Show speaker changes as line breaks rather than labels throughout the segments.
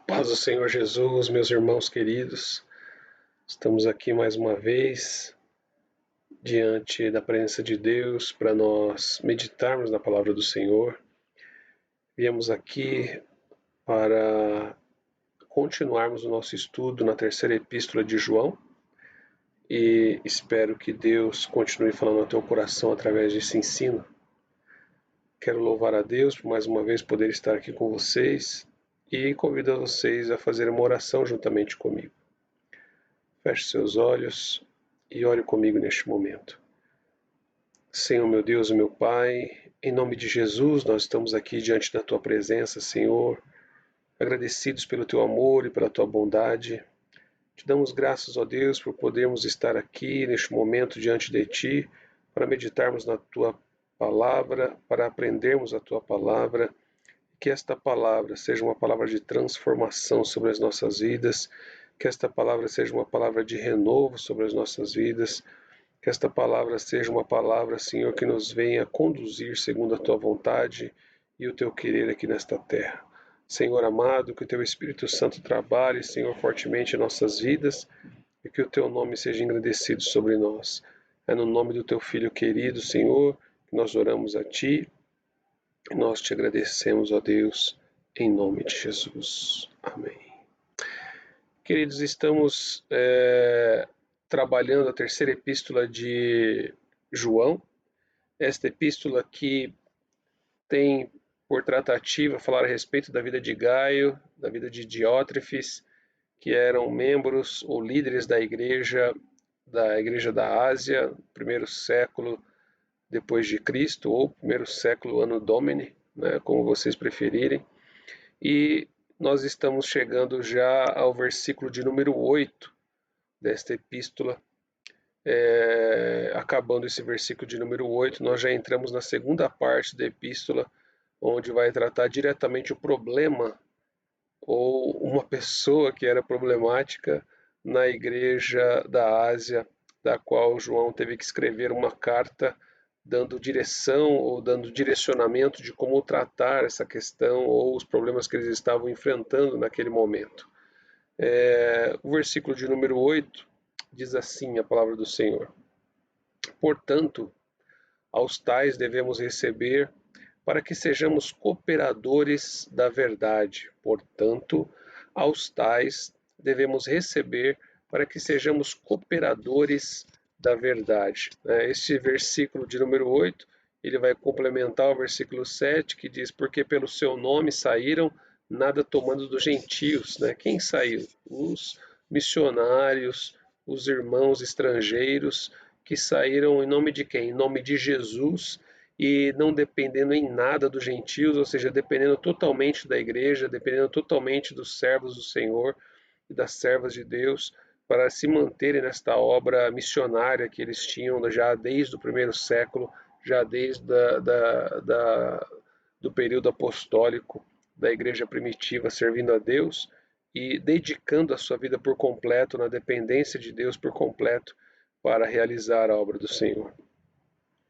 Paz do Senhor Jesus, meus irmãos queridos, estamos aqui mais uma vez diante da presença de Deus para nós meditarmos na palavra do Senhor. Viemos aqui para continuarmos o nosso estudo na terceira epístola de João e espero que Deus continue falando ao teu coração através desse ensino. Quero louvar a Deus por mais uma vez poder estar aqui com vocês e convido vocês a fazer uma oração juntamente comigo. Feche seus olhos e ore comigo neste momento. Senhor, meu Deus e meu Pai, em nome de Jesus, nós estamos aqui diante da Tua presença, Senhor, agradecidos pelo Teu amor e pela Tua bondade. Te damos graças, ó Deus, por podermos estar aqui neste momento diante de Ti, para meditarmos na Tua palavra, para aprendermos a Tua palavra, que esta palavra seja uma palavra de transformação sobre as nossas vidas, que esta palavra seja uma palavra de renovo sobre as nossas vidas, que esta palavra seja uma palavra, Senhor, que nos venha conduzir segundo a Tua vontade e o Teu querer aqui nesta terra. Senhor amado, que o Teu Espírito Santo trabalhe, Senhor, fortemente em nossas vidas e que o Teu nome seja engrandecido sobre nós. É no nome do Teu Filho querido, Senhor, que nós oramos a Ti e nós Te agradecemos, ó Deus, em nome de Jesus. Amém. Queridos, estamos trabalhando a terceira epístola de João. Esta epístola que tem por tratativa falar a respeito da vida de Gaio, da vida de Diótrefes, que eram membros ou líderes da igreja da Ásia, primeiro século depois de Cristo, ou primeiro século Anno Domini, né, como vocês preferirem. E nós estamos chegando já ao versículo de número 8 desta epístola. Acabando esse versículo de número 8, nós já entramos na segunda parte da epístola, onde vai tratar diretamente o problema ou uma pessoa que era problemática na igreja da Ásia, da qual João teve que escrever uma carta dando direção ou dando direcionamento de como tratar essa questão ou os problemas que eles estavam enfrentando naquele momento. O versículo de número 8 diz assim a palavra do Senhor: Portanto, aos tais devemos receber para que sejamos cooperadores da verdade. Portanto, aos tais devemos receber para que sejamos cooperadores da verdade. Este versículo de número 8, ele vai complementar o versículo 7, que diz: Porque pelo seu nome saíram, nada tomando dos gentios. Quem saiu? Os missionários, os irmãos estrangeiros, que saíram em nome de quem? Em nome de Jesus, e não dependendo em nada dos gentios, ou seja, dependendo totalmente da igreja, dependendo totalmente dos servos do Senhor e das servas de Deus, para se manterem nesta obra missionária que eles tinham já desde o primeiro século, já desde do período apostólico da igreja primitiva, servindo a Deus e dedicando a sua vida por completo, na dependência de Deus por completo, para realizar a obra do Senhor.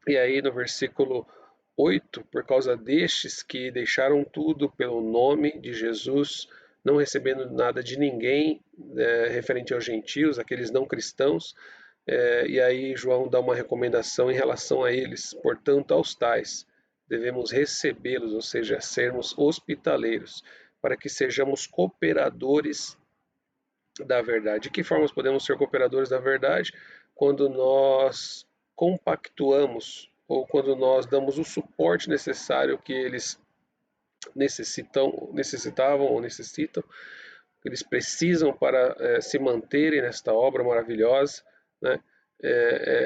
E aí no versículo 8, por causa destes que deixaram tudo pelo nome de Jesus, não recebendo nada de ninguém referente aos gentios, aqueles não cristãos, e aí João dá uma recomendação em relação a eles. Portanto, aos tais devemos recebê-los, ou seja, sermos hospitaleiros, para que sejamos cooperadores da verdade. De que formas podemos ser cooperadores da verdade? Quando nós compactuamos ou quando nós damos o suporte necessário que eles necessitavam ou necessitam, eles precisam para se manterem nesta obra maravilhosa, né?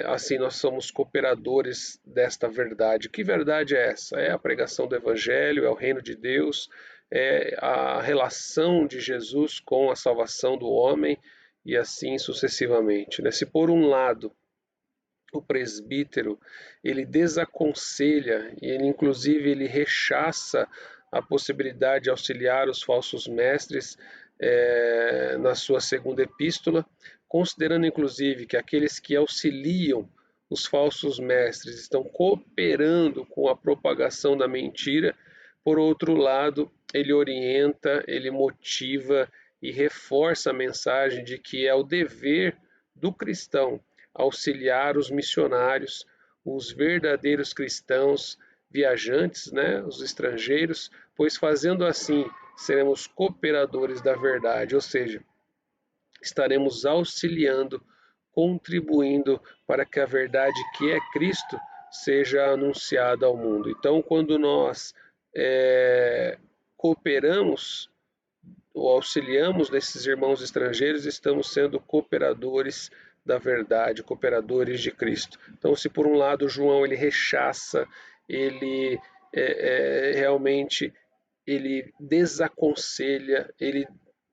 Assim nós somos cooperadores desta verdade. Que verdade é essa? É a pregação do Evangelho, é o reino de Deus, é a relação de Jesus com a salvação do homem e assim sucessivamente. Se por um lado o presbítero ele desaconselha e ele inclusive ele rechaça a possibilidade de auxiliar os falsos mestres na sua segunda epístola, considerando inclusive que aqueles que auxiliam os falsos mestres estão cooperando com a propagação da mentira. Por outro lado, ele orienta, ele motiva e reforça a mensagem de que é o dever do cristão auxiliar os missionários, os verdadeiros cristãos viajantes, né, os estrangeiros, pois fazendo assim seremos cooperadores da verdade, ou seja, estaremos auxiliando, contribuindo para que a verdade que é Cristo seja anunciada ao mundo. Então, quando nós cooperamos ou auxiliamos nesses irmãos estrangeiros, estamos sendo cooperadores da verdade, cooperadores de Cristo. Então, se por um lado João ele rechaça, ele realmente ele desaconselha, ele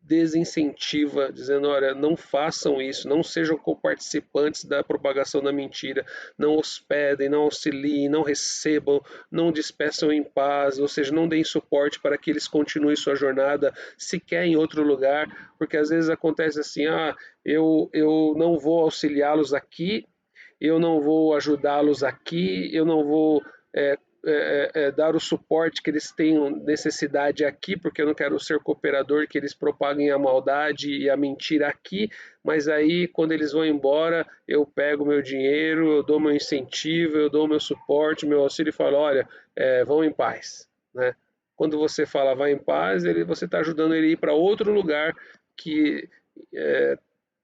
desincentiva, dizendo, olha, não façam isso, não sejam coparticipantes da propagação da mentira, não hospedem, não auxiliem, não recebam, não despeçam em paz, ou seja, não deem suporte para que eles continuem sua jornada sequer em outro lugar, porque às vezes acontece assim, eu não vou auxiliá-los aqui, eu não vou ajudá-los aqui, eu não vou dar o suporte que eles tenham necessidade aqui, porque eu não quero ser cooperador que eles propaguem a maldade e a mentira aqui, mas aí quando eles vão embora, eu pego meu dinheiro, eu dou meu incentivo, eu dou meu suporte, meu auxílio e falo, olha, vão em paz, né? Quando você fala vai em paz, você está ajudando ele a ir para outro lugar que,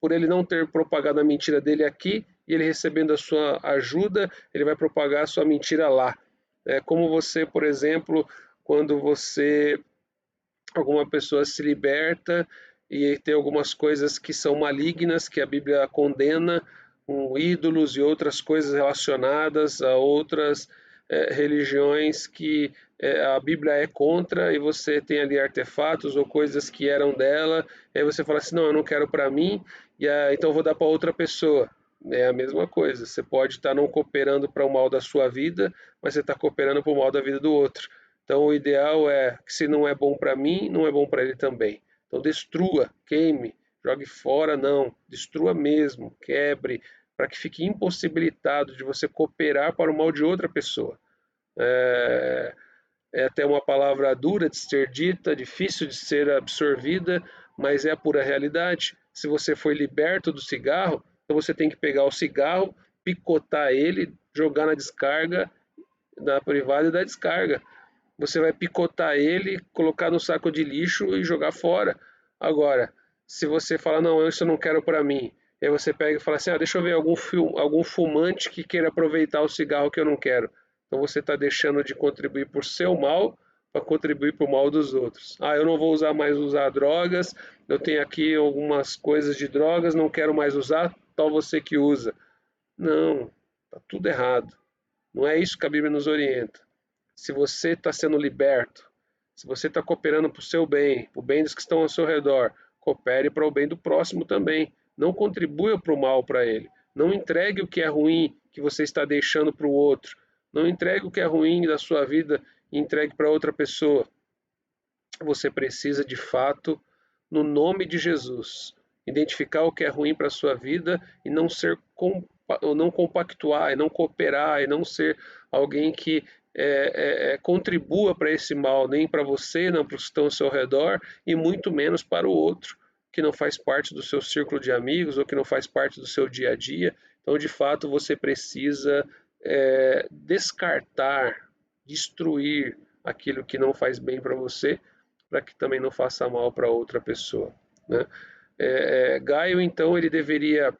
por ele não ter propagado a mentira dele aqui, e ele recebendo a sua ajuda, ele vai propagar a sua mentira lá. É como você, por exemplo, quando alguma pessoa se liberta e tem algumas coisas que são malignas, que a Bíblia condena, ídolos e outras coisas relacionadas a outras religiões que a Bíblia é contra, e você tem ali artefatos ou coisas que eram dela, e aí você fala assim, não, eu não quero para mim, então eu vou dar para outra pessoa. É a mesma coisa, você pode estar não cooperando para o mal da sua vida, mas você está cooperando para o mal da vida do outro. Então o ideal é que se não é bom para mim, não é bom para ele também. Então destrua, queime, jogue fora, não, destrua mesmo, quebre, para que fique impossibilitado de você cooperar para o mal de outra pessoa. É até uma palavra dura de ser dita, difícil de ser absorvida, mas é a pura realidade. Se você foi liberto do cigarro, então você tem que pegar o cigarro, picotar ele, jogar na descarga, na privada e da descarga. Você vai picotar ele, colocar no saco de lixo e jogar fora. Agora, se você fala, não, isso eu não quero para mim, aí você pega e fala assim, deixa eu ver algum fumante que queira aproveitar o cigarro que eu não quero. Então você está deixando de contribuir por seu mal para contribuir para o mal dos outros. Eu não vou mais usar drogas, eu tenho aqui algumas coisas de drogas, não quero mais usar, tal você que usa. Não, está tudo errado. Não é isso que a Bíblia nos orienta. Se você está sendo liberto, se você está cooperando para o seu bem, para o bem dos que estão ao seu redor, coopere para o bem do próximo também. Não contribua para o mal para ele. Não entregue o que é ruim que você está deixando para o outro. Não entregue o que é ruim da sua vida e entregue para outra pessoa. Você precisa, de fato, no nome de Jesus, identificar o que é ruim para a sua vida e não compactuar, e não cooperar, e não ser alguém que contribua para esse mal, nem para você, não para os que estão ao seu redor, e muito menos para o outro, que não faz parte do seu círculo de amigos ou que não faz parte do seu dia a dia. Então, de fato, você precisa descartar, destruir aquilo que não faz bem para você, para que também não faça mal para outra pessoa, né? Gaio, então, ele deveria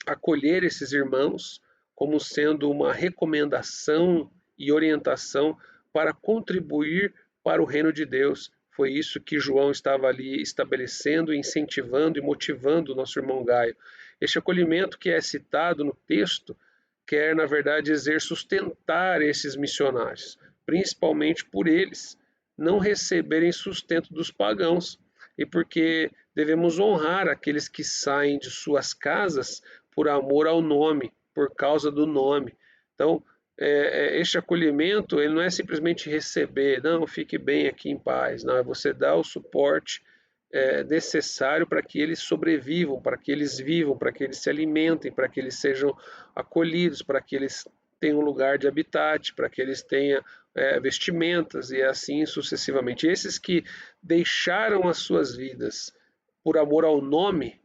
acolher esses irmãos como sendo uma recomendação e orientação para contribuir para o reino de Deus. Foi isso que João estava ali estabelecendo, incentivando e motivando o nosso irmão Gaio. Este acolhimento que é citado no texto quer, na verdade, dizer sustentar esses missionários, principalmente por eles não receberem sustento dos pagãos, e porque devemos honrar aqueles que saem de suas casas por amor ao nome, por causa do nome. Então, este acolhimento, ele não é simplesmente receber, não, fique bem aqui em paz, não, é você dar o suporte necessário para que eles sobrevivam, para que eles vivam, para que eles se alimentem, para que eles sejam acolhidos, para que eles tenham um lugar de habitat, para que eles tenham vestimentas e assim sucessivamente. Esses que deixaram as suas vidas por amor ao nome,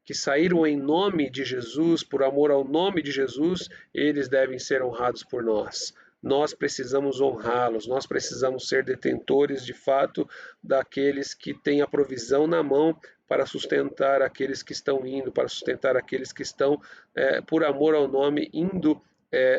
que saíram em nome de Jesus, por amor ao nome de Jesus, eles devem ser honrados por nós. Nós precisamos honrá-los, nós precisamos ser detentores de fato daqueles que têm a provisão na mão para sustentar aqueles que estão indo, para sustentar aqueles que estão, por amor ao nome, indo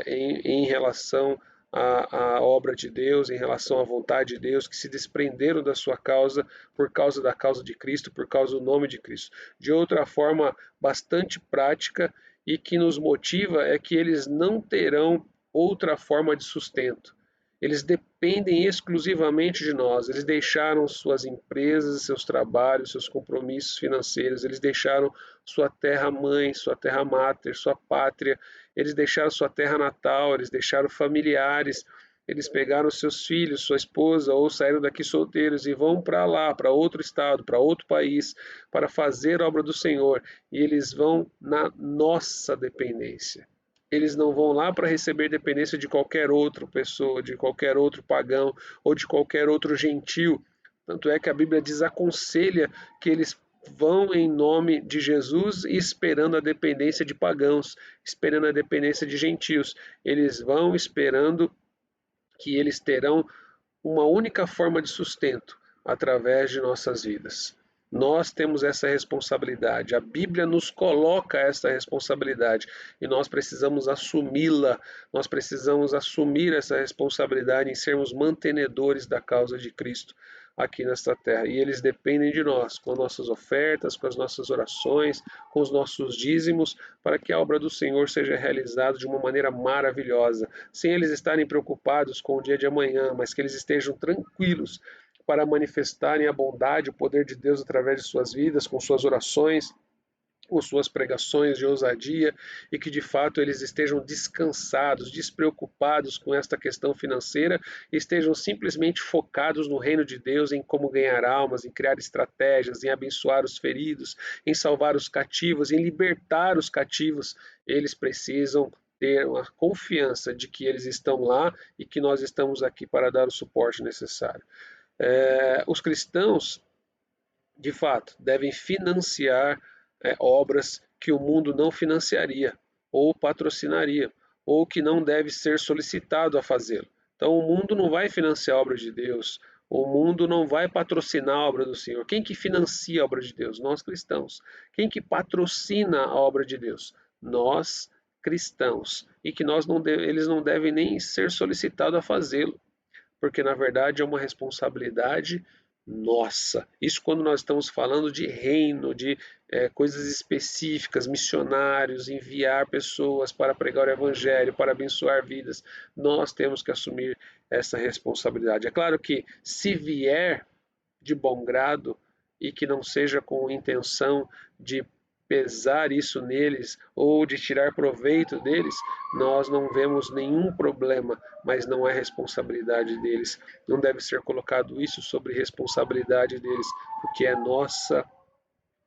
em relação à obra de Deus, em relação à vontade de Deus, que se desprenderam da sua causa por causa da causa de Cristo, por causa do nome de Cristo. De outra forma bastante prática e que nos motiva é que eles não terão outra forma de sustento. Eles dependem exclusivamente de nós. Eles deixaram suas empresas, seus trabalhos, seus compromissos financeiros. Eles deixaram sua terra-mãe, sua terra-máter, sua pátria. Eles deixaram sua terra natal. Eles deixaram familiares. Eles pegaram seus filhos, sua esposa, ou saíram daqui solteiros e vão para lá, para outro estado, para outro país, para fazer a obra do Senhor. E eles vão na nossa dependência. Eles não vão lá para receber dependência de qualquer outra pessoa, de qualquer outro pagão ou de qualquer outro gentil. Tanto é que a Bíblia desaconselha que eles vão em nome de Jesus esperando a dependência de pagãos, esperando a dependência de gentios. Eles vão esperando que eles terão uma única forma de sustento através de nossas vidas. Nós temos essa responsabilidade, a Bíblia nos coloca essa responsabilidade e nós precisamos assumi-la, nós precisamos assumir essa responsabilidade em sermos mantenedores da causa de Cristo aqui nesta terra. E eles dependem de nós, com nossas ofertas, com as nossas orações, com os nossos dízimos, para que a obra do Senhor seja realizada de uma maneira maravilhosa, sem eles estarem preocupados com o dia de amanhã, mas que eles estejam tranquilos para manifestarem a bondade, o poder de Deus através de suas vidas, com suas orações, com suas pregações de ousadia, e que de fato eles estejam descansados, despreocupados com esta questão financeira, e estejam simplesmente focados no reino de Deus, em como ganhar almas, em criar estratégias, em abençoar os feridos, em salvar os cativos, em libertar os cativos. Eles precisam ter uma confiança de que eles estão lá e que nós estamos aqui para dar o suporte necessário. Os cristãos, de fato, devem financiar obras que o mundo não financiaria ou patrocinaria, ou que não deve ser solicitado a fazê-lo. Então, o mundo não vai financiar a obra de Deus, o mundo não vai patrocinar a obra do Senhor. Quem que financia a obra de Deus? Nós cristãos. Quem que patrocina a obra de Deus? Nós cristãos. E que eles não devem nem ser solicitados a fazê-lo, porque na verdade é uma responsabilidade nossa. Isso quando nós estamos falando de reino, de coisas específicas, missionários, enviar pessoas para pregar o evangelho, para abençoar vidas. Nós temos que assumir essa responsabilidade. É claro que se vier de bom grado e que não seja com intenção de pesar isso neles ou de tirar proveito deles, nós não vemos nenhum problema, mas não é responsabilidade deles. Não deve ser colocado isso sobre responsabilidade deles, porque é nossa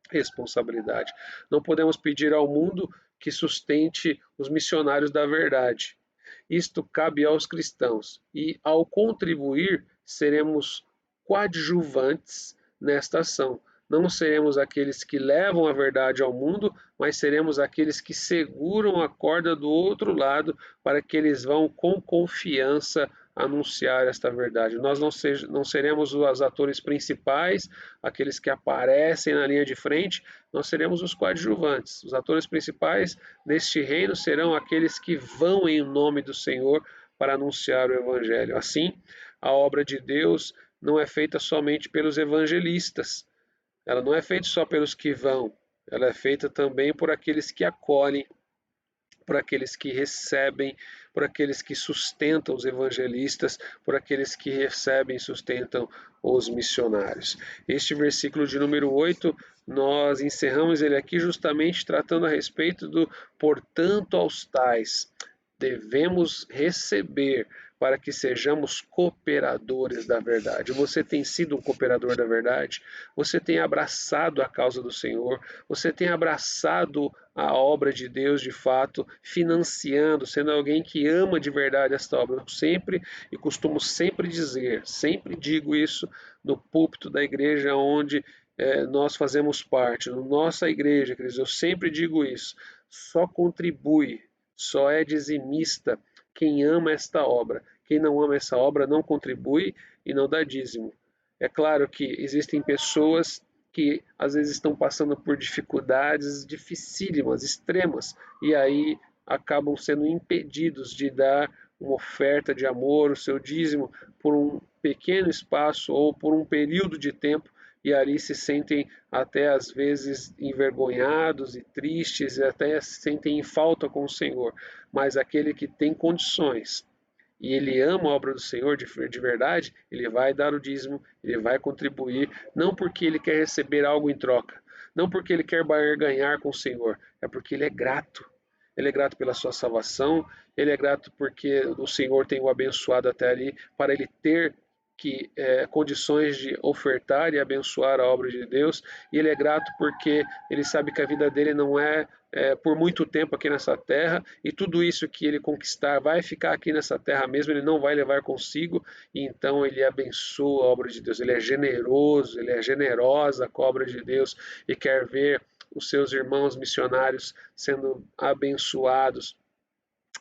responsabilidade. Não podemos pedir ao mundo que sustente os missionários da verdade. Isto cabe aos cristãos e, ao contribuir, seremos coadjuvantes nesta ação. Não seremos aqueles que levam a verdade ao mundo, mas seremos aqueles que seguram a corda do outro lado para que eles vão com confiança anunciar esta verdade. Nós não seremos os atores principais, aqueles que aparecem na linha de frente, nós seremos os coadjuvantes. Os atores principais deste reino serão aqueles que vão em nome do Senhor para anunciar o Evangelho. Assim, a obra de Deus não é feita somente pelos evangelistas, ela não é feita só pelos que vão, ela é feita também por aqueles que acolhem, por aqueles que recebem, por aqueles que sustentam os evangelistas, por aqueles que recebem e sustentam os missionários. Este versículo de número 8, nós encerramos ele aqui justamente tratando a respeito do portanto aos tais. Devemos receber para que sejamos cooperadores da verdade. Você tem sido um cooperador da verdade? Você tem abraçado a causa do Senhor? Você tem abraçado a obra de Deus de fato, financiando, sendo alguém que ama de verdade esta obra. Eu sempre e costumo sempre dizer, sempre digo isso no púlpito da igreja onde nós fazemos parte, na nossa igreja, queridos, eu sempre digo isso, só contribui, só é dizimista quem ama esta obra. Quem não ama essa obra não contribui e não dá dízimo. É claro que existem pessoas que às vezes estão passando por dificuldades dificílimas, extremas, e aí acabam sendo impedidos de dar uma oferta de amor, o seu dízimo, por um pequeno espaço ou por um período de tempo, e ali se sentem até às vezes envergonhados e tristes, e até se sentem em falta com o Senhor. Mas aquele que tem condições e ele ama a obra do Senhor de verdade, ele vai dar o dízimo, ele vai contribuir, não porque ele quer receber algo em troca, não porque ele quer barganhar com o Senhor, é porque ele é grato. Ele é grato pela sua salvação, ele é grato porque o Senhor tem o abençoado até ali, para ele ter condições de ofertar e abençoar a obra de Deus, e ele é grato porque ele sabe que a vida dele não é por muito tempo aqui nessa terra, e tudo isso que ele conquistar vai ficar aqui nessa terra mesmo, ele não vai levar consigo, e então ele abençoa a obra de Deus, ele é generoso, ele é generosa com a obra de Deus, e quer ver os seus irmãos missionários sendo abençoados,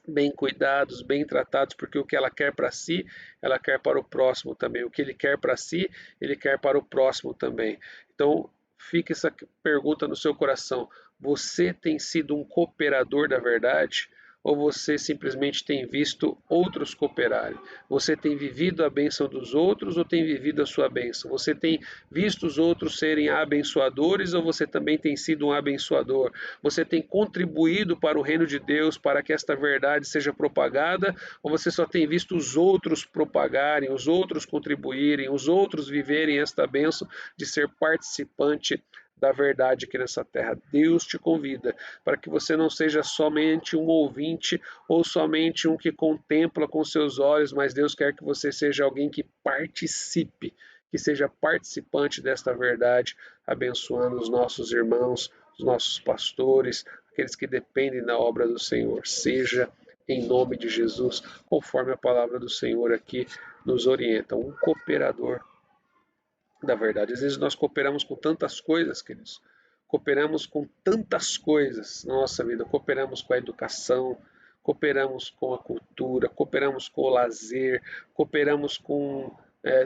bem cuidados, bem tratados, porque o que ela quer para si, ela quer para o próximo também. O que ele quer para si, ele quer para o próximo também. Então, fica essa pergunta no seu coração: você tem sido um cooperador da verdade? Ou você simplesmente tem visto outros cooperarem? Você tem vivido a bênção dos outros ou tem vivido a sua bênção? Você tem visto os outros serem abençoadores ou você também tem sido um abençoador? Você tem contribuído para o reino de Deus, para que esta verdade seja propagada, ou você só tem visto os outros propagarem, os outros contribuírem, os outros viverem esta bênção de ser participante da verdade aqui nessa terra? Deus te convida para que você não seja somente um ouvinte ou somente um que contempla com seus olhos, mas Deus quer que você seja alguém que participe, que seja participante desta verdade, abençoando os nossos irmãos, os nossos pastores, aqueles que dependem da obra do Senhor. Seja em nome de Jesus, conforme a palavra do Senhor aqui nos orienta, um cooperador da verdade. Às vezes nós cooperamos com tantas coisas, queridos. Cooperamos com tantas coisas na nossa vida. Cooperamos com a educação, cooperamos com a cultura, cooperamos com o lazer, cooperamos com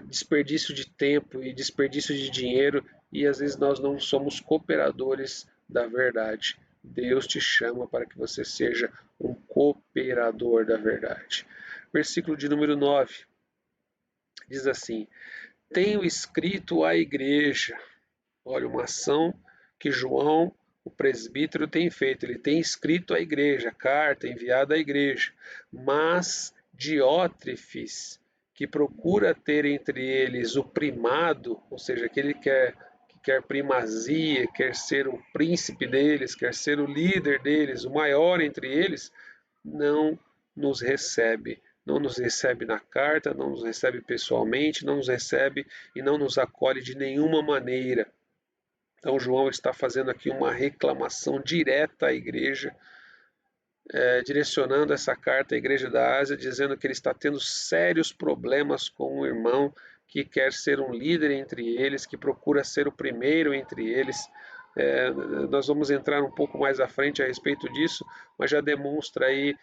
desperdício de tempo e desperdício de dinheiro, e às vezes nós não somos cooperadores da verdade. Deus te chama para que você seja um cooperador da verdade. Versículo de número 9 diz assim: tenho escrito à igreja. Olha, uma ação que João, o presbítero, tem feito. Ele tem escrito à igreja, carta enviada à igreja. Mas Diótrefes, que procura ter entre eles o primado, ou seja, aquele que quer primazia, quer ser o príncipe deles, quer ser o líder deles, o maior entre eles, não nos recebe. Não nos recebe na carta, não nos recebe pessoalmente, não nos recebe e não nos acolhe de nenhuma maneira. Então, João está fazendo aqui uma reclamação direta à igreja, direcionando essa carta à igreja da Ásia, dizendo que ele está tendo sérios problemas com um irmão que quer ser um líder entre eles, que procura ser o primeiro entre eles. Nós vamos entrar um pouco mais à frente a respeito disso, mas já demonstra aí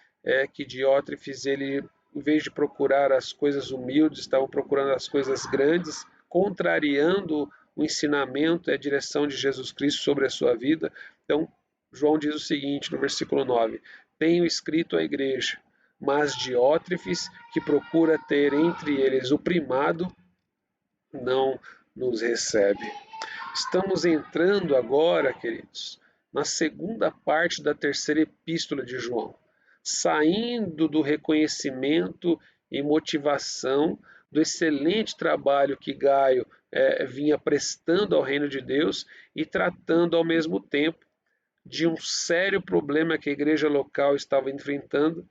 que Diótrefes, ele, em vez de procurar as coisas humildes, estava procurando as coisas grandes, contrariando o ensinamento e a direção de Jesus Cristo sobre a sua vida. Então, João diz o seguinte no versículo 9: tenho escrito à igreja, mas Diótrefes, que procura ter entre eles o primado, não nos recebe. Estamos entrando agora, queridos, na segunda parte da terceira epístola de João, saindo do reconhecimento e motivação do excelente trabalho que Gaio vinha prestando ao reino de Deus e tratando ao mesmo tempo de um sério problema que a igreja local estava enfrentando,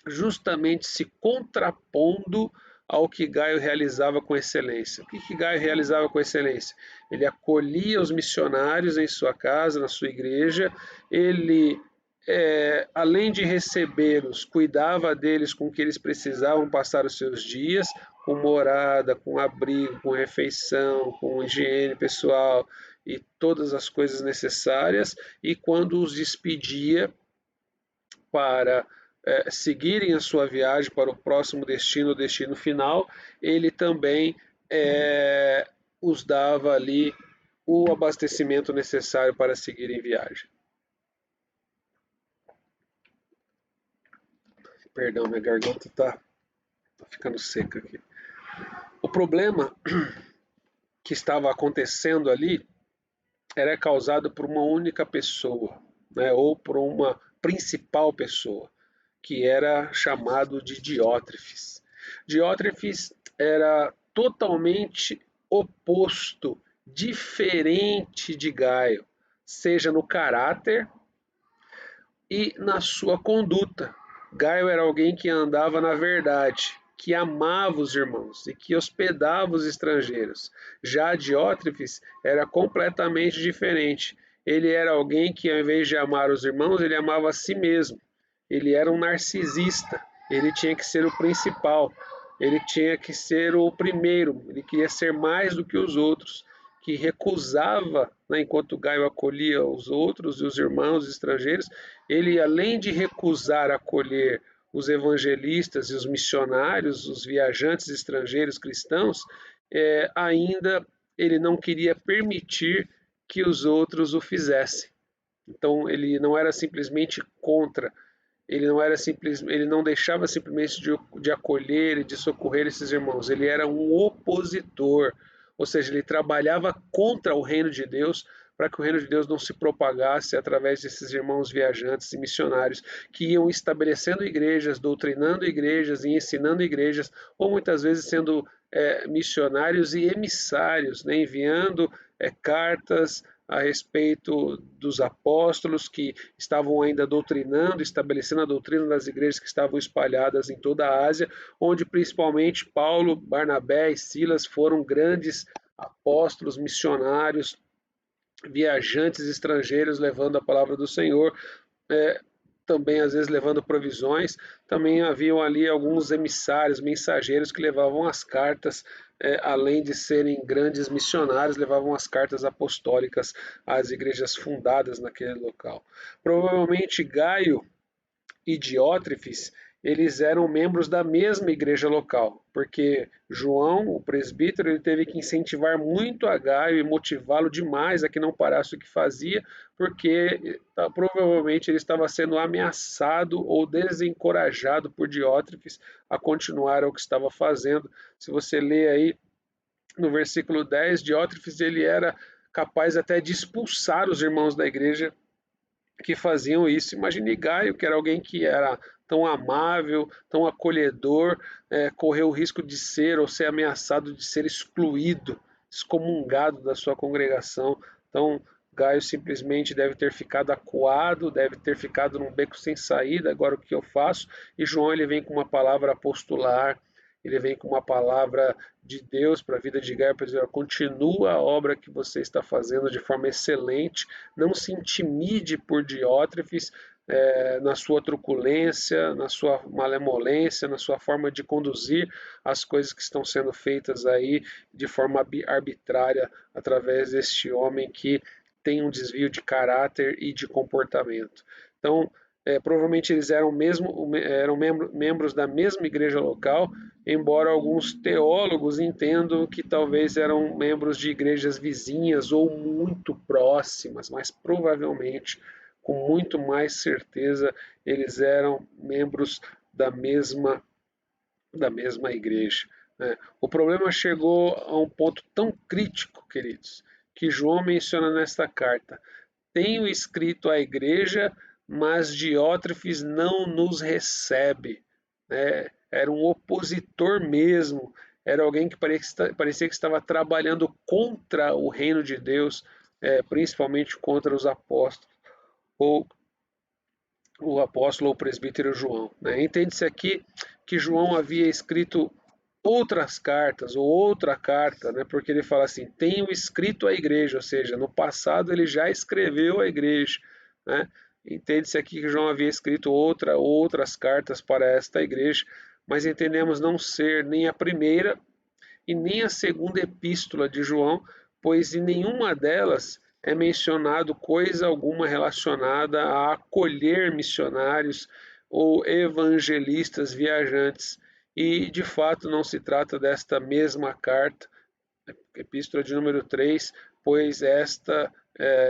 justamente se contrapondo ao que Gaio realizava com excelência. O que Gaio realizava com excelência? Ele acolhia os missionários em sua casa, na sua igreja, ele, além de recebê-los, cuidava deles com o que eles precisavam passar os seus dias, com morada, com abrigo, com refeição, com higiene pessoal e todas as coisas necessárias, e quando os despedia para seguirem a sua viagem para o próximo destino, o destino final, ele também os dava ali o abastecimento necessário para seguir em viagem. Perdão, minha garganta está ficando seca aqui. O problema que estava acontecendo ali era causado por uma única pessoa, né, ou por uma principal pessoa, que era chamado de Diótrefes. Diótrefes era totalmente oposto, diferente de Gaio, seja no caráter e na sua conduta. Gaio era alguém que andava na verdade, que amava os irmãos e que hospedava os estrangeiros. Já Diótrefes era completamente diferente. Ele era alguém que, ao invés de amar os irmãos, ele amava a si mesmo. Ele era um narcisista. Ele tinha que ser o principal. Ele tinha que ser o primeiro. Ele queria ser mais do que os outros, que recusava, né, enquanto Gaio acolhia os outros e os irmãos estrangeiros, ele, além de recusar acolher os evangelistas e os missionários, os viajantes estrangeiros cristãos, ainda ele não queria permitir que os outros o fizessem. Então ele não era simplesmente contra, ele não deixava simplesmente de acolher e de socorrer esses irmãos, ele era um opositor, ou seja, ele trabalhava contra o reino de Deus, para que o reino de Deus não se propagasse através desses irmãos viajantes e missionários que iam estabelecendo igrejas, doutrinando igrejas e ensinando igrejas, ou muitas vezes sendo missionários e emissários, né, enviando cartas a respeito dos apóstolos que estavam ainda doutrinando, estabelecendo a doutrina das igrejas que estavam espalhadas em toda a Ásia, onde principalmente Paulo, Barnabé e Silas foram grandes apóstolos, missionários, viajantes estrangeiros levando a palavra do Senhor, também às vezes levando provisões. Também haviam ali alguns emissários, mensageiros que levavam as cartas, além de serem grandes missionários, levavam as cartas apostólicas às igrejas fundadas naquele local. Provavelmente Gaio e Diótrefes, eles eram membros da mesma igreja local, porque João, o presbítero, ele teve que incentivar muito a Gaio e motivá-lo demais a que não parasse o que fazia, porque provavelmente ele estava sendo ameaçado ou desencorajado por Diótrefes a continuar o que estava fazendo. Se você lê aí no versículo 10, Diótrefes ele era capaz até de expulsar os irmãos da igreja que faziam isso. Imagine Gaio, que era alguém que era tão amável, tão acolhedor, correu o risco de ser ou ser ameaçado de ser excluído, excomungado da sua congregação. Então, Gaio simplesmente deve ter ficado acuado, deve ter ficado num beco sem saída. Agora o que eu faço? E João ele vem com uma palavra apostolar, ele vem com uma palavra de Deus para a vida de Gaio, para dizer, continua a obra que você está fazendo de forma excelente, não se intimide por Diótrefes, na sua truculência, na sua malemolência, na sua forma de conduzir as coisas que estão sendo feitas aí de forma arbitrária através deste homem que tem um desvio de caráter e de comportamento. Então, provavelmente eles eram membros da mesma igreja local, embora alguns teólogos entendam que talvez eram membros de igrejas vizinhas ou muito próximas, mas provavelmente, com muito mais certeza, eles eram membros da mesma igreja. Né? O problema chegou a um ponto tão crítico, queridos, que João menciona nesta carta. Tenho escrito à igreja, mas Diótrefes não nos recebe. Né? Era um opositor mesmo, era alguém que parecia que estava trabalhando contra o reino de Deus, principalmente contra os apóstolos, ou o apóstolo ou presbítero João. Né? Entende-se aqui que João havia escrito outras cartas, ou outra carta, né? Porque ele fala assim, tenho escrito à igreja, ou seja, no passado ele já escreveu à igreja, né? Entende-se aqui que João havia escrito outras cartas para esta igreja, mas entendemos não ser nem a primeira e nem a segunda epístola de João, pois em nenhuma delas é mencionado coisa alguma relacionada a acolher missionários ou evangelistas viajantes. E de fato não se trata desta mesma carta, epístola de número 3, pois esta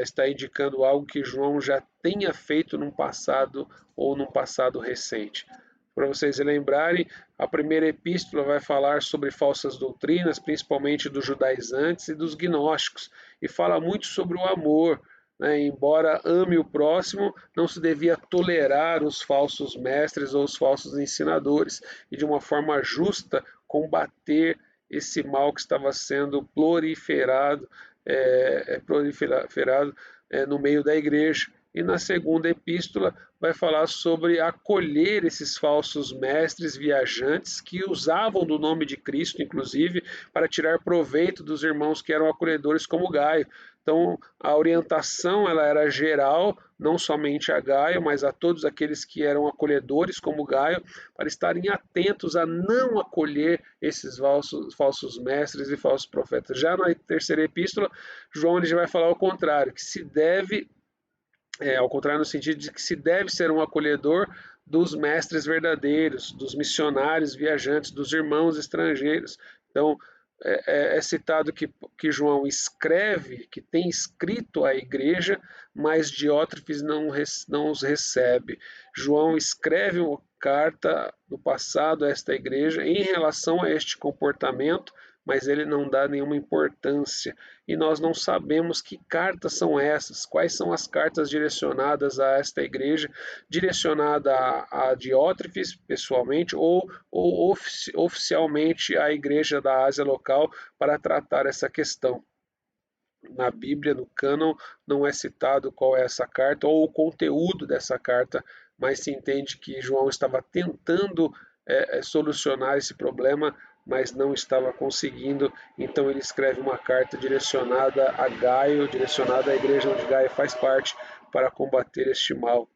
está indicando algo que João já tenha feito num passado ou num passado recente. Para vocês lembrarem, a primeira epístola vai falar sobre falsas doutrinas, principalmente dos judaizantes e dos gnósticos, e fala muito sobre o amor. Né? Embora ame o próximo, não se devia tolerar os falsos mestres ou os falsos ensinadores, e de uma forma justa combater esse mal que estava sendo proliferado no meio da igreja. E na segunda epístola vai falar sobre acolher esses falsos mestres viajantes que usavam do nome de Cristo, inclusive, para tirar proveito dos irmãos que eram acolhedores como Gaio. Então, a orientação ela era geral, não somente a Gaio, mas a todos aqueles que eram acolhedores como Gaio, para estarem atentos a não acolher esses falsos mestres e falsos profetas. Já na terceira epístola, João ele já vai falar o contrário, que se deve ao contrário no sentido de que se deve ser um acolhedor dos mestres verdadeiros, dos missionários viajantes, dos irmãos estrangeiros. Então, é citado que João escreve, que tem escrito à igreja, mas Diótrefes não os recebe. João escreve uma carta no passado a esta igreja em relação a este comportamento, mas ele não dá nenhuma importância. E nós não sabemos que cartas são essas, quais são as cartas direcionadas a esta igreja, direcionada a Diótrefes pessoalmente ou oficialmente à igreja da Ásia local para tratar essa questão. Na Bíblia, no cânon, não é citado qual é essa carta ou o conteúdo dessa carta, mas se entende que João estava tentando solucionar esse problema, mas não estava conseguindo, então ele escreve uma carta direcionada a Gaio, direcionada à igreja onde Gaio faz parte, para combater este mal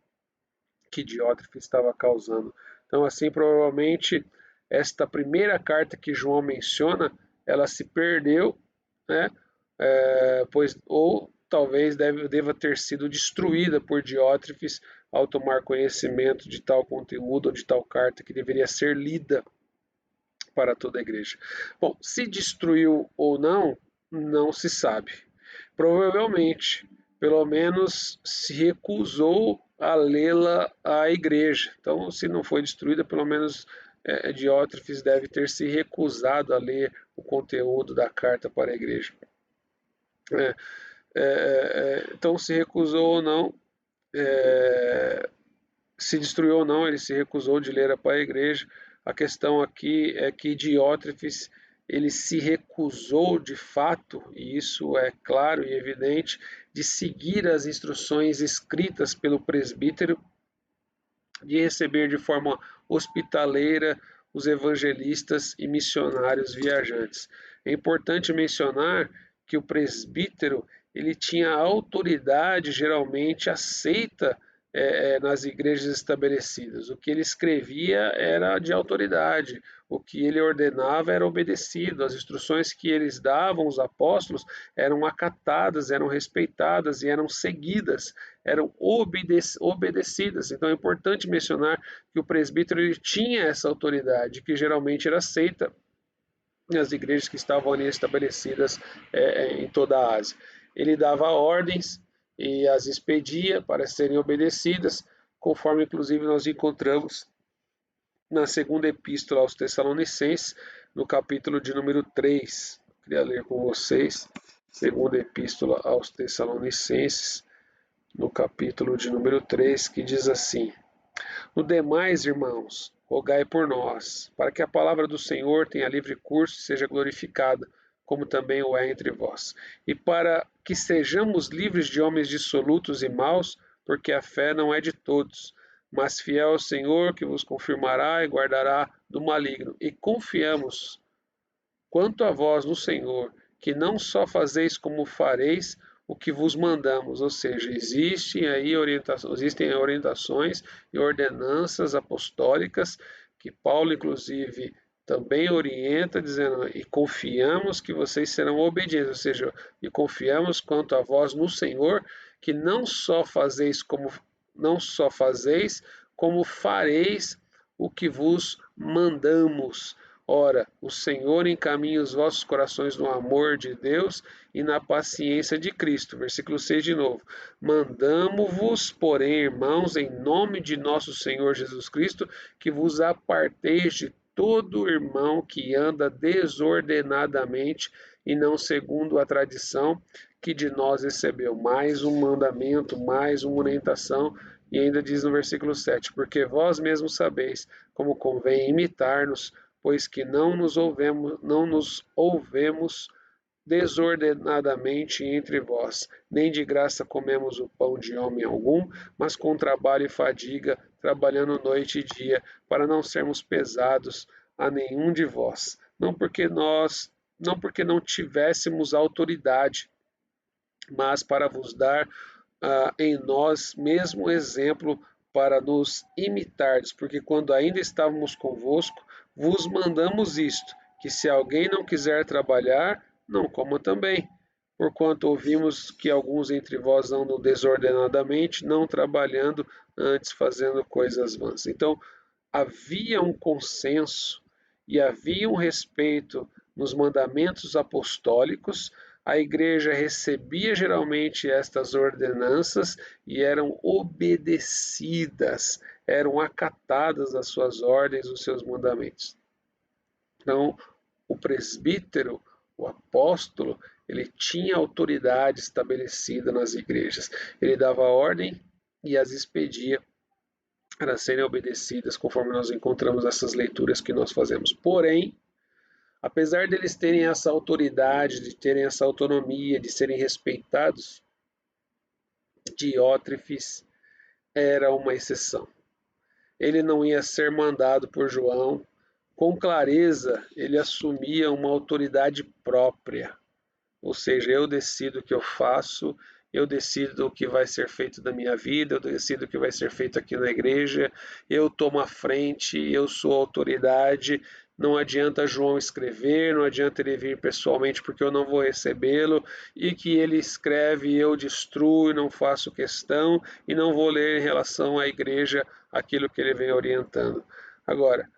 que Diótrefes estava causando. Então, assim, provavelmente, esta primeira carta que João menciona, ela se perdeu, né? Pois, ou talvez deva ter sido destruída por Diótrefes ao tomar conhecimento de tal conteúdo ou de tal carta que deveria ser lida para toda a igreja. Bom, se destruiu ou não, não se sabe. Provavelmente, pelo menos se recusou a lê-la à igreja. Então, se não foi destruída, pelo menos Diótrefes deve ter se recusado a ler o conteúdo da carta para a igreja. Então, se recusou ou não, se destruiu ou não, ele se recusou de ler para a igreja. A questão aqui é que Diótrefes ele se recusou de fato, e isso é claro e evidente, de seguir as instruções escritas pelo presbítero, de receber de forma hospitaleira os evangelistas e missionários viajantes. É importante mencionar que o presbítero ele tinha autoridade geralmente aceita nas igrejas estabelecidas. O que ele escrevia era de autoridade, o que ele ordenava era obedecido, as instruções que eles davam, os apóstolos, eram acatadas, eram respeitadas e eram seguidas, eram obedecidas. Então é importante mencionar que o presbítero ele tinha essa autoridade, que geralmente era aceita nas igrejas que estavam ali estabelecidas em toda a Ásia. Ele dava ordens e as expedia para serem obedecidas, conforme inclusive nós encontramos na segunda epístola aos Tessalonicenses, no capítulo de número 3. Eu queria ler com vocês, segunda epístola aos Tessalonicenses, no capítulo de número 3, que diz assim: No demais, irmãos, rogai por nós, para que a palavra do Senhor tenha livre curso e seja glorificada, como também o é entre vós, e para que sejamos livres de homens dissolutos e maus, porque a fé não é de todos, mas fiel ao Senhor, que vos confirmará e guardará do maligno. E confiamos quanto a vós no Senhor, que não só fazeis como fareis o que vos mandamos, ou seja, existem orientações e ordenanças apostólicas que Paulo, inclusive, também orienta, dizendo, e confiamos que vocês serão obedientes, ou seja, e confiamos quanto a vós no Senhor, que não só fazeis, como fareis o que vos mandamos. Ora, o Senhor encaminha os vossos corações no amor de Deus e na paciência de Cristo. Versículo 6 de novo. Mandamo-vos, porém, irmãos, em nome de nosso Senhor Jesus Cristo, que vos aparteis de todo irmão que anda desordenadamente e não segundo a tradição que de nós recebeu. Mais um mandamento, mais uma orientação. E ainda diz no versículo 7, porque vós mesmos sabeis como convém imitar-nos, pois que não nos ouvemos desordenadamente entre vós, nem de graça comemos o pão de homem algum, mas com trabalho e fadiga, trabalhando noite e dia, para não sermos pesados a nenhum de vós, não porque não tivéssemos autoridade, mas para vos dar em nós mesmo exemplo para nos imitardes, porque quando ainda estávamos convosco, vos mandamos isto, que se alguém não quiser trabalhar, não coma também. Porquanto ouvimos que alguns entre vós andam desordenadamente, não trabalhando, antes fazendo coisas vãs. Então, havia um consenso e havia um respeito nos mandamentos apostólicos. A igreja recebia geralmente estas ordenanças e eram obedecidas, eram acatadas as suas ordens, os seus mandamentos. Então, o presbítero, o apóstolo, ele tinha autoridade estabelecida nas igrejas. Ele dava ordem e as expedia para serem obedecidas, conforme nós encontramos essas leituras que nós fazemos. Porém, apesar deles terem essa autoridade, de terem essa autonomia, de serem respeitados, Diótrefes era uma exceção. Ele não ia ser mandado por João. Com clareza, ele assumia uma autoridade própria. Ou seja, eu decido o que eu faço, eu decido o que vai ser feito da minha vida, eu decido o que vai ser feito aqui na igreja, eu tomo a frente, eu sou autoridade. Não adianta João escrever, não adianta ele vir pessoalmente porque eu não vou recebê-lo, e que ele escreve e eu destruo, não faço questão e não vou ler em relação à igreja aquilo que ele vem orientando. Agora,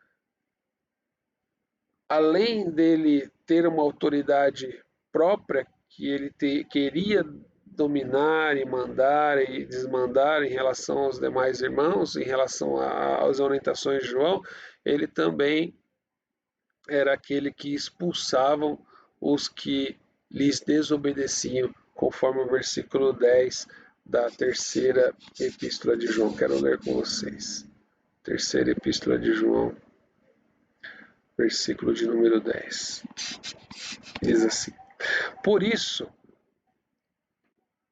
além dele ter uma autoridade própria que ele queria dominar e mandar e desmandar em relação aos demais irmãos, em relação às orientações de João, ele também era aquele que expulsavam os que lhes desobedeciam, conforme o versículo 10 da terceira epístola de João. Quero ler com vocês. Terceira epístola de João, versículo de número 10. Diz assim: por isso,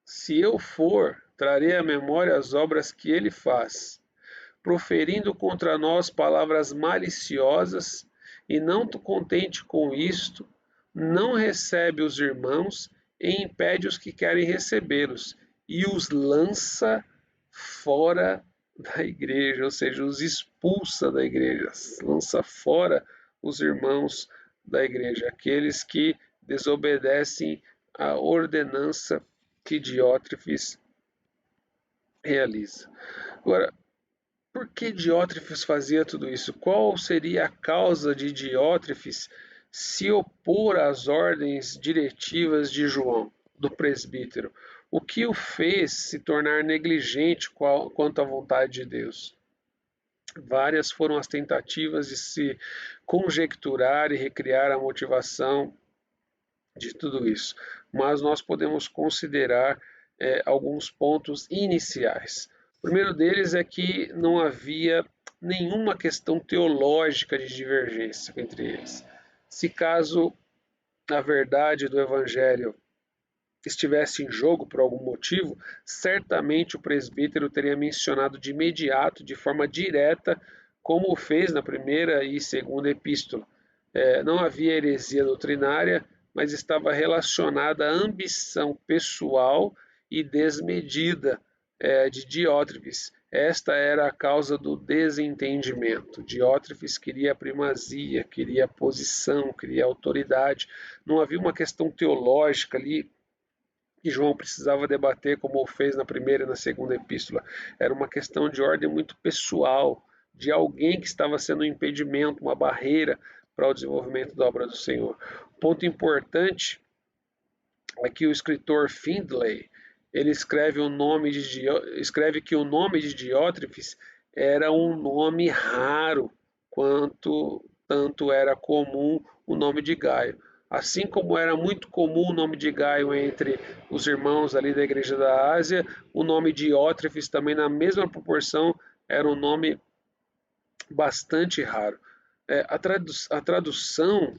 se eu for, trarei à memória as obras que ele faz, proferindo contra nós palavras maliciosas, e não contente com isto, não recebe os irmãos e impede os que querem recebê-los, e os lança fora da igreja, ou seja, os expulsa da igreja, lança fora os irmãos da igreja, aqueles que desobedecem à ordenança que Diótrefes realiza. Agora, por que Diótrefes fazia tudo isso? Qual seria a causa de Diótrefes se opor às ordens diretivas de João, do presbítero? O que o fez se tornar negligente quanto à vontade de Deus? Várias foram as tentativas de se conjecturar e recriar a motivação de tudo isso, mas nós podemos considerar alguns pontos iniciais. O primeiro deles é que não havia nenhuma questão teológica de divergência entre eles. Se caso a verdade do Evangelho estivesse em jogo por algum motivo, certamente o presbítero teria mencionado de imediato, de forma direta, como o fez na primeira e segunda epístola. Não havia heresia doutrinária, mas estava relacionada à ambição pessoal e desmedida de Diótrefes. Esta era a causa do desentendimento. Diótrefes queria primazia, queria posição, queria autoridade. Não havia uma questão teológica ali que João precisava debater, como fez na primeira e na segunda epístola. Era uma questão de ordem muito pessoal, de alguém que estava sendo um impedimento, uma barreira para o desenvolvimento da obra do Senhor. Ponto importante é que o escritor Findlay ele escreve que o nome de Diótrefes era um nome raro, quanto tanto era comum o nome de Gaio. Assim como era muito comum o nome de Gaio entre os irmãos ali da igreja da Ásia, o nome de Diótrefes também na mesma proporção era um nome bastante raro. A tradução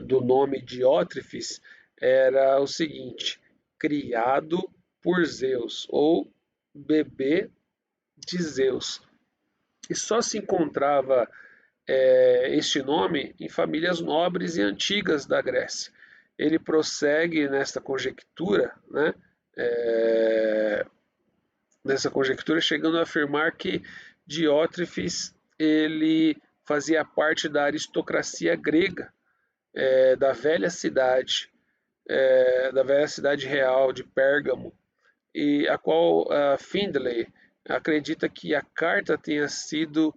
do nome Diótrefes era o seguinte: criado por Zeus, ou bebê de Zeus. E só se encontrava este nome em famílias nobres e antigas da Grécia. Ele prossegue nesta conjectura, né, chegando a afirmar que Diótrefes ele fazia parte da aristocracia grega, da velha cidade real de Pérgamo, e a qual Findlay acredita que a carta tenha sido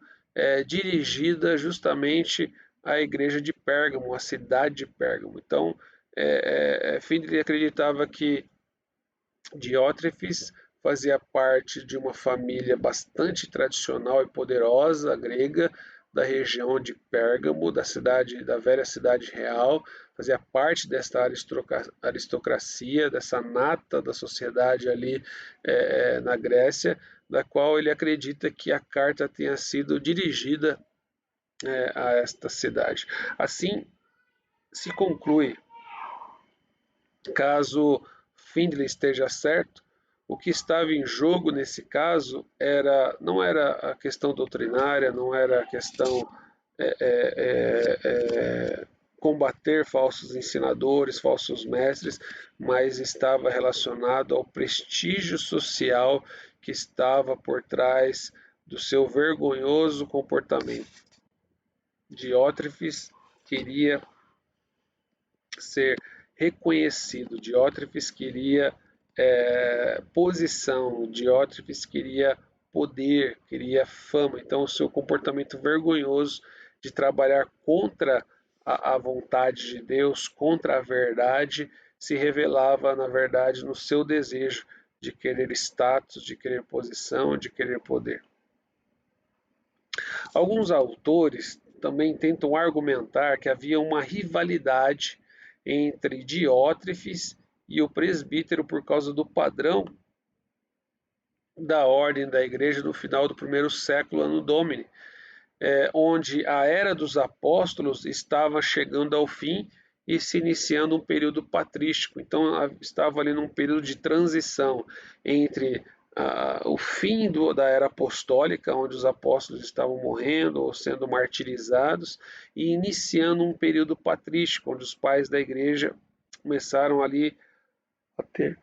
dirigida justamente à igreja de Pérgamo, à cidade de Pérgamo. Então, Findlay acreditava que Diótrefes fazia parte de uma família bastante tradicional e poderosa grega da região de Pérgamo, da velha cidade real, fazia parte desta aristocracia, dessa nata da sociedade ali na Grécia, da qual ele acredita que a carta tenha sido dirigida a esta cidade. Assim se conclui, caso Findlay esteja certo, o que estava em jogo nesse caso não era a questão doutrinária, não era a questão combater falsos ensinadores, falsos mestres, mas estava relacionado ao prestígio social que estava por trás do seu vergonhoso comportamento. Diótrefes queria ser reconhecido, Diótrefes queria posição, Diótrefes queria poder, queria fama. Então, o seu comportamento vergonhoso de trabalhar contra a vontade de Deus, contra a verdade, se revelava, na verdade, no seu desejo de querer status, de querer posição, de querer poder. Alguns autores também tentam argumentar que havia uma rivalidade entre Diótrefes e o presbítero por causa do padrão da ordem da igreja no final do primeiro século Anno Domini, onde a era dos apóstolos estava chegando ao fim e se iniciando um período patrístico. Então estava ali num período de transição entre o fim da era apostólica, onde os apóstolos estavam morrendo ou sendo martirizados, e iniciando um período patrístico, onde os pais da igreja começaram ali a ter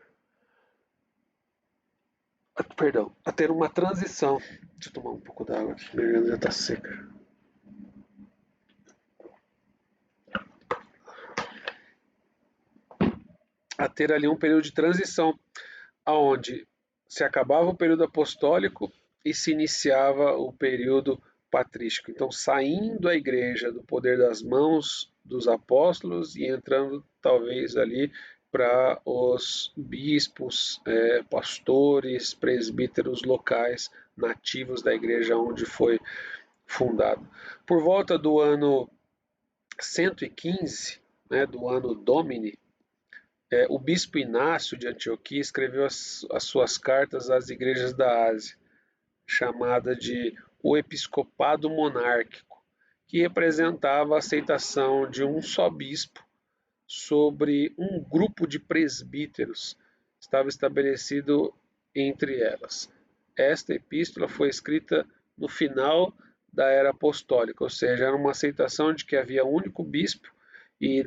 uma transição. Deixa eu tomar um pouco d'água aqui, minha garganta está seca. A ter ali um período de transição, onde se acabava o período apostólico e se iniciava o período patrístico. Então, saindo a igreja do poder das mãos dos apóstolos e entrando talvez ali para os bispos, pastores, presbíteros locais nativos da igreja onde foi fundado. Por volta do ano 115, do ano Domini, o bispo Inácio de Antioquia escreveu as suas cartas às igrejas da Ásia, chamada de o episcopado monárquico, que representava a aceitação de um só bispo sobre um grupo de presbíteros, estava estabelecido entre elas. Esta epístola foi escrita no final da era apostólica, ou seja, era uma aceitação de que havia um único bispo e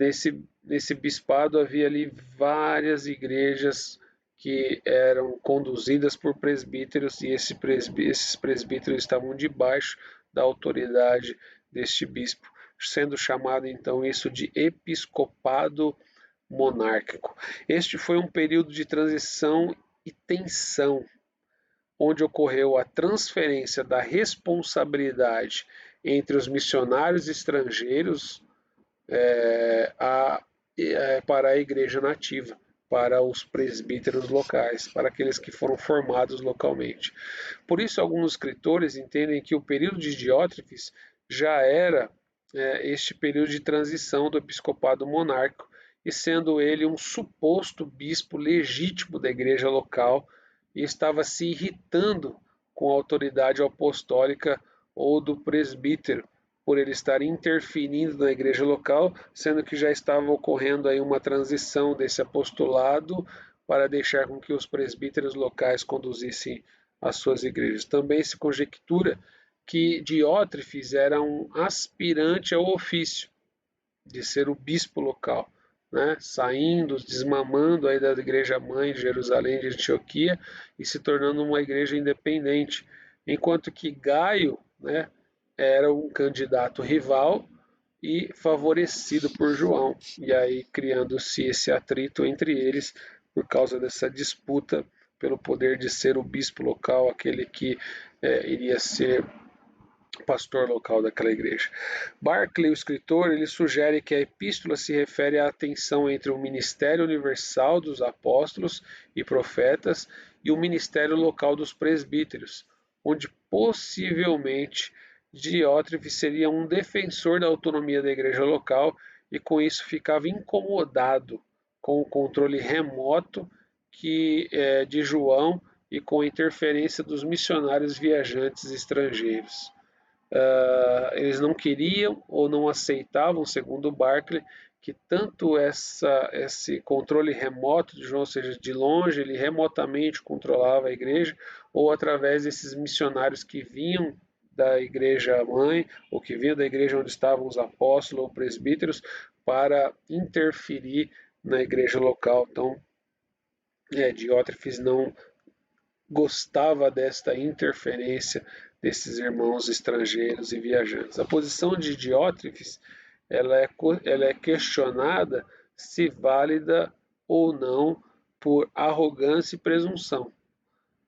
nesse bispado havia ali várias igrejas que eram conduzidas por presbíteros e esses presbíteros estavam debaixo da autoridade deste bispo, sendo chamado então isso de episcopado monárquico. Este foi um período de transição e tensão, onde ocorreu a transferência da responsabilidade entre os missionários estrangeiros para a igreja nativa, para os presbíteros locais, para aqueles que foram formados localmente. Por isso, alguns escritores entendem que o período de Diótrefes já era este período de transição do episcopado monárquico, e sendo ele um suposto bispo legítimo da igreja local, e estava se irritando com a autoridade apostólica ou do presbítero, por ele estar interferindo na igreja local, sendo que já estava ocorrendo aí uma transição desse apostolado para deixar com que os presbíteros locais conduzissem as suas igrejas. Também se conjectura que Diótrefes era um aspirante ao ofício de ser o bispo local, né, saindo, desmamando aí da igreja mãe de Jerusalém, de Antioquia, e se tornando uma igreja independente, enquanto que Gaio, né, era um candidato rival e favorecido por João, e aí criando-se esse atrito entre eles por causa dessa disputa pelo poder de ser o bispo local, aquele que iria ser pastor local daquela igreja. Barclay, o escritor, ele sugere que a epístola se refere à tensão entre o ministério universal dos apóstolos e profetas e o ministério local dos presbíteros, onde possivelmente Diótrefes seria um defensor da autonomia da igreja local e com isso ficava incomodado com o controle remoto de João e com a interferência dos missionários viajantes estrangeiros. Eles não queriam ou não aceitavam, segundo Barclay, que tanto esse controle remoto de João, ou seja, de longe, ele remotamente controlava a igreja, ou através desses missionários que vinham da igreja mãe, ou que vinham da igreja onde estavam os apóstolos ou presbíteros, para interferir na igreja local. Então, Diótrefes não gostava desta interferência desses irmãos estrangeiros e viajantes. A posição de Diótrefes ela é questionada se válida ou não por arrogância e presunção,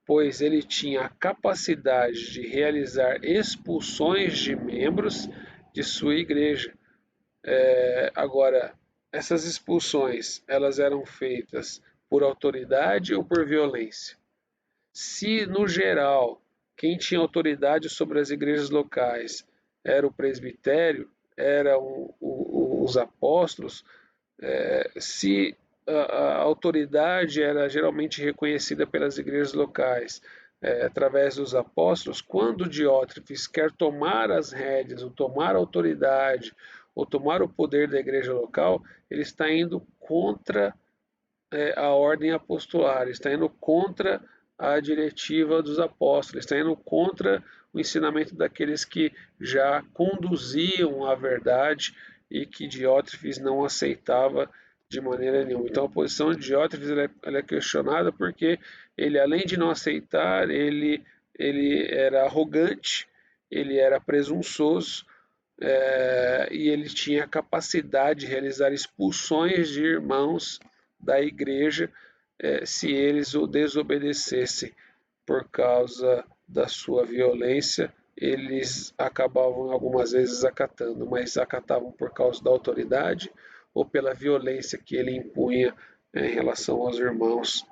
pois ele tinha a capacidade de realizar expulsões de membros de sua igreja. Agora, essas expulsões elas eram feitas por autoridade ou por violência? Se, no geral, quem tinha autoridade sobre as igrejas locais era o presbitério, eram os apóstolos, se a autoridade era geralmente reconhecida pelas igrejas locais através dos apóstolos, quando Diótrefes quer tomar as rédeas, ou tomar a autoridade, ou tomar o poder da igreja local, ele está indo contra a ordem apostolar, está indo contra a diretiva dos apóstolos, está indo contra o ensinamento daqueles que já conduziam a verdade e que Diótrefes não aceitava de maneira nenhuma. Então a posição de Diótrefes ela é questionada porque ele, além de não aceitar, ele era arrogante, ele era presunçoso, e ele tinha a capacidade de realizar expulsões de irmãos da igreja se eles o desobedecessem. Por causa da sua violência, eles acabavam algumas vezes acatando, mas acatavam por causa da autoridade ou pela violência que ele impunha em relação aos irmãos.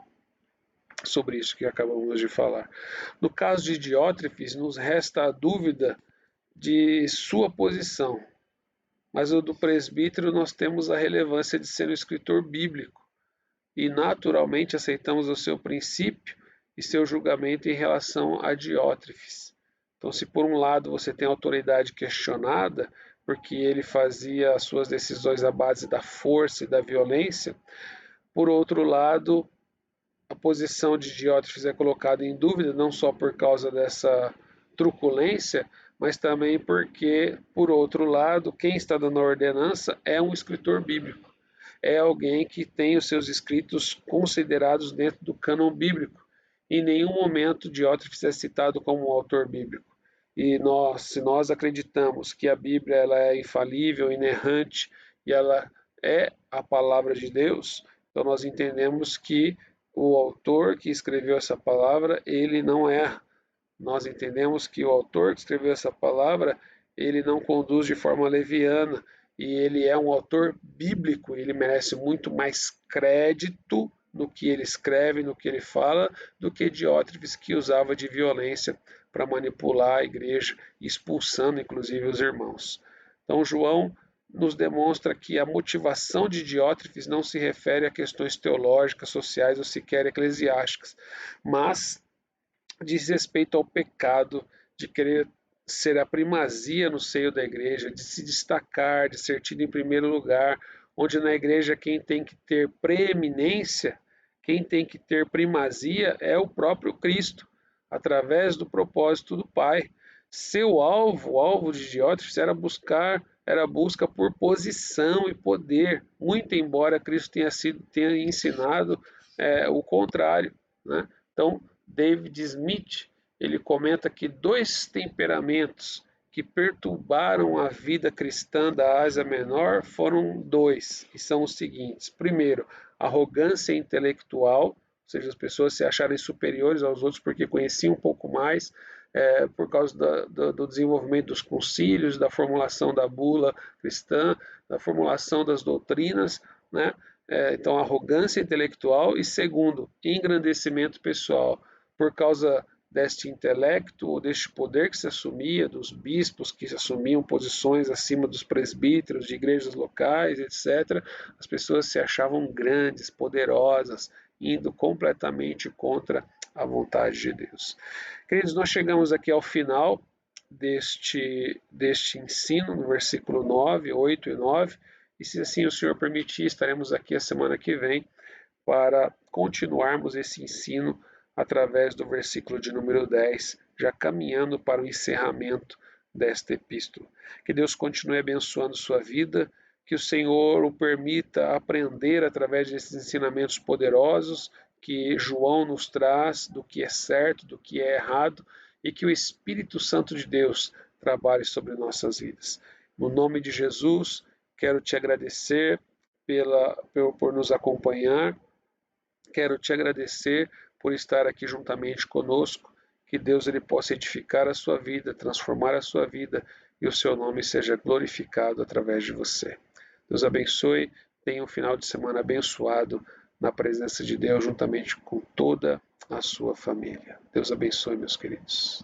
Sobre isso que acabamos de falar. No caso de Diótrefes, nos resta a dúvida de sua posição, mas o do presbítero nós temos a relevância de ser um escritor bíblico e naturalmente aceitamos o seu princípio e seu julgamento em relação a Diótrefes. Então, se por um lado você tem autoridade questionada, porque ele fazia as suas decisões à base da força e da violência, por outro lado, a posição de Diótrefes é colocada em dúvida não só por causa dessa truculência, mas também porque, por outro lado, quem está dando a ordenança é um escritor bíblico. É alguém que tem os seus escritos considerados dentro do cânon bíblico. Em nenhum momento Diótrefes é citado como um autor bíblico. E se nós acreditamos que a Bíblia ela é infalível, inerrante e ela é a palavra de Deus, então nós entendemos que o autor que escreveu essa palavra, ele não erra. Nós entendemos que o autor que escreveu essa palavra, ele não conduz de forma leviana, e ele é um autor bíblico, ele merece muito mais crédito no que ele escreve, no que ele fala, do que Diótrefes, que usava de violência para manipular a igreja, expulsando inclusive os irmãos. Então João nos demonstra que a motivação de Diótrefes não se refere a questões teológicas, sociais ou sequer eclesiásticas, mas diz respeito ao pecado de querer ser a primazia no seio da igreja, de se destacar, de ser tido em primeiro lugar, onde na igreja quem tem que ter preeminência, quem tem que ter primazia é o próprio Cristo, através do propósito do Pai. Seu alvo, o alvo de Diótrefes, era a busca por posição e poder, muito embora Cristo tenha ensinado o contrário, né? Então, David Smith, ele comenta que dois temperamentos que perturbaram a vida cristã da Ásia Menor foram dois, e são os seguintes. Primeiro, arrogância intelectual, ou seja, as pessoas se acharem superiores aos outros porque conheciam um pouco mais, por causa do desenvolvimento dos concílios, da formulação da bula cristã, da formulação das doutrinas, né? Então, arrogância intelectual e, segundo, engrandecimento pessoal, por causa deste intelecto ou deste poder que se assumia, dos bispos que assumiam posições acima dos presbíteros de igrejas locais, etc., as pessoas se achavam grandes, poderosas, indo completamente contra a vontade de Deus. Queridos, nós chegamos aqui ao final deste ensino, no versículo 9, 8 e 9, e se assim o Senhor permitir, estaremos aqui a semana que vem para continuarmos esse ensino através do versículo de número 10, já caminhando para o encerramento desta epístola. Que Deus continue abençoando sua vida, que o Senhor o permita aprender através desses ensinamentos poderosos que João nos traz do que é certo, do que é errado, e que o Espírito Santo de Deus trabalhe sobre nossas vidas. No nome de Jesus, quero te agradecer por nos acompanhar, quero te agradecer por estar aqui juntamente conosco, que Deus ele possa edificar a sua vida, transformar a sua vida e o seu nome seja glorificado através de você. Deus abençoe, tenha um final de semana abençoado na presença de Deus juntamente com toda a sua família. Deus abençoe, meus queridos.